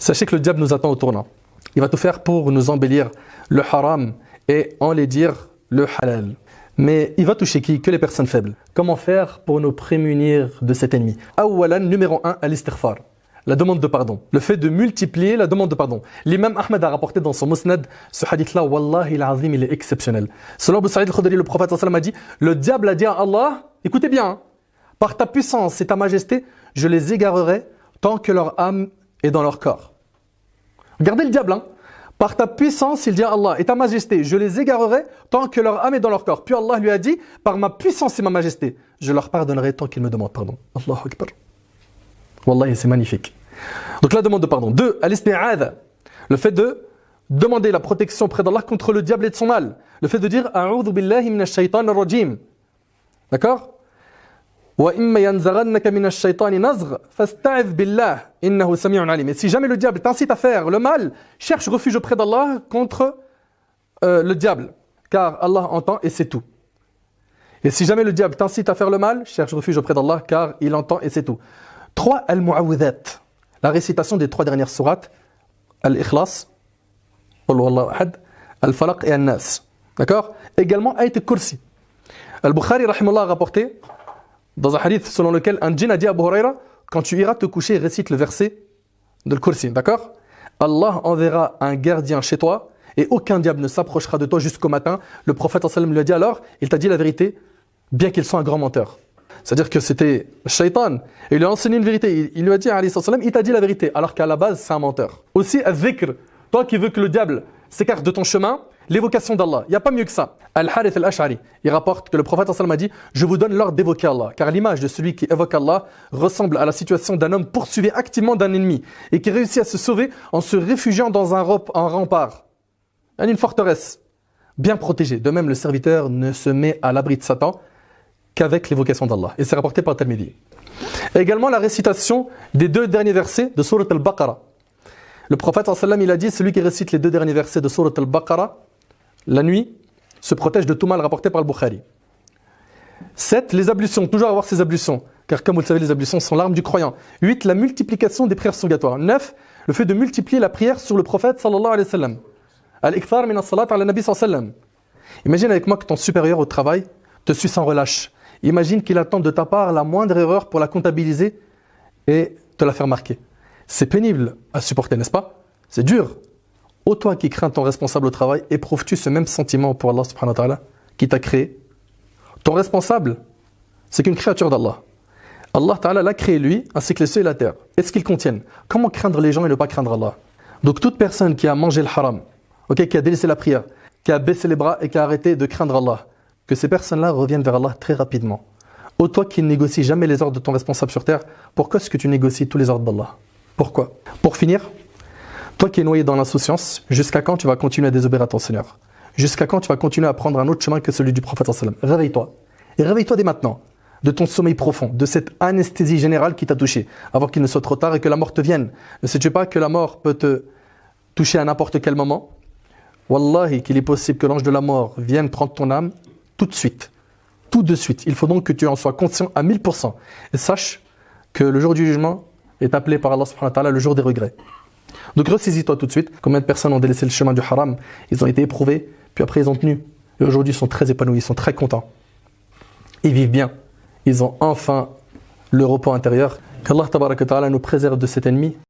Sachez que le diable nous attend au tournant. Il va tout faire pour nous embellir le haram et enlaidir le halal. Mais il va toucher qui? Que les personnes faibles. Comment faire pour nous prémunir de cet ennemi? Awalan, numéro 1, al-istighfar. La demande de pardon. Le fait de multiplier la demande de pardon. L'imam Ahmed a rapporté dans son musnad ce hadith-là, Wallahi al-azim, il est exceptionnel. Selon Abu Sa'id al-Khudri, le prophète sallallahu alayhi wa sallam a dit, le diable a dit à Allah, écoutez bien, hein, par ta puissance et ta majesté, je les égarerai tant que leur âme est dans leur corps. Regardez le diable, hein. Par ta puissance, il dit à Allah, et ta majesté, je les égarerai tant que leur âme est dans leur corps. Puis Allah lui a dit, par ma puissance et ma majesté, je leur pardonnerai tant qu'ils me demandent pardon. Allahu Akbar. Wallahi, c'est magnifique. Donc la demande de pardon. 2, al-isti'adha. Le fait de demander la protection près d'Allah contre le diable et de son mal. Le fait de dire, a'udhu billahi minash shaitan ar-rajim. D'accord? Et si jamais le diable t'incite à faire le mal, cherche refuge auprès d'Allah contre le diable, car Allah entend et c'est tout. Et si jamais le diable t'incite à faire le mal, cherche refuge auprès d'Allah, car il entend et c'est tout. 3, al-mu'awwidhat, la récitation des 3 dernières sourates, al-ikhlas, al-falaq et al-nas. D'accord? Également, ayat al-kursi. Al-Bukhari, rahimahullah, a rapporté dans un hadith selon lequel un djinn a dit à Abu Huraira, quand tu iras te coucher, récite le verset de Al-Kursi, d'accord? Allah enverra un gardien chez toi et aucun diable ne s'approchera de toi jusqu'au matin. Le prophète sallallahu alayhi wa sallam lui a dit alors, il t'a dit la vérité, bien qu'il soit un grand menteur. C'est-à-dire que c'était Shaitan, et il lui a enseigné une vérité. Il lui a dit, alayhi sallam, il t'a dit la vérité, alors qu'à la base, c'est un menteur. Aussi, al-dhikr, toi qui veux que le diable s'écarte de ton chemin, l'évocation d'Allah. Il n'y a pas mieux que ça. Al-Harith al-Ash'ari, il rapporte que le prophète sallallahu alayhi wa sallam a dit, je vous donne l'ordre d'évoquer Allah, car l'image de celui qui évoque Allah ressemble à la situation d'un homme poursuivi activement d'un ennemi et qui réussit à se sauver en se réfugiant dans un rempart, une forteresse bien protégée. De même, le serviteur ne se met à l'abri de Satan qu'avec l'évocation d'Allah. Et c'est rapporté par Tirmidhi. Également la récitation des 2 derniers versets de Surat al-Baqarah. Le prophète sallallahu alayhi wa sallam, il a dit, celui qui récite les 2 derniers versets de Surat al-Baqarah la nuit se protège de tout mal, rapporté par le Bukhari. 7, les ablutions, toujours avoir ces ablutions, car comme vous le savez, les ablutions sont l'arme du croyant. 8, la multiplication des prières surrogatoires. 9, le fait de multiplier la prière sur le prophète sallallahu alayhi wa sallam. Al-ikthar min as-salat ala nabi sallallahu alayhi wa sallam. Imagine avec moi que ton supérieur au travail te suit sans relâche. Imagine qu'il attend de ta part la moindre erreur pour la comptabiliser et te la faire marquer. C'est pénible à supporter, n'est-ce pas? C'est dur. Ô toi qui crains ton responsable au travail, éprouves-tu ce même sentiment pour Allah subhanahu wa ta'ala qui t'a créé? Ton responsable, c'est qu'une créature d'Allah. Allah ta'ala l'a créé lui, ainsi que les cieux et la terre. Est-ce qu'ils contiennent? Comment craindre les gens et ne pas craindre Allah? Donc toute personne qui a mangé le haram, qui a délaissé la prière, qui a baissé les bras et qui a arrêté de craindre Allah, que ces personnes-là reviennent vers Allah très rapidement. Ô toi qui ne négocies jamais les ordres de ton responsable sur terre, pourquoi est-ce que tu négocies tous les ordres d'Allah? Pourquoi? Pour finir, toi qui es noyé dans l'insouciance, jusqu'à quand tu vas continuer à désobéir à ton Seigneur? Jusqu'à quand tu vas continuer à prendre un autre chemin que celui du prophète sallallahu alayhi wa sallam? Réveille-toi. Et réveille-toi dès maintenant, de ton sommeil profond, de cette anesthésie générale qui t'a touché, avant qu'il ne soit trop tard et que la mort te vienne. Ne sais-tu pas que la mort peut te toucher à n'importe quel moment? Wallahi, qu'il est possible que l'ange de la mort vienne prendre ton âme tout de suite. Tout de suite. Il faut donc que tu en sois conscient à 1000%. Et sache que le jour du jugement est appelé par Allah subhanahu wa ta'ala le jour des regrets. Donc ressaisis-toi tout de suite. Combien de personnes ont délaissé le chemin du haram? Ils ont été éprouvés, puis après ils ont tenu. Et aujourd'hui ils sont très épanouis, ils sont très contents. Ils vivent bien. Ils ont enfin le repos intérieur. Qu'Allah tabaraka wa ta'ala nous préserve de cet ennemi.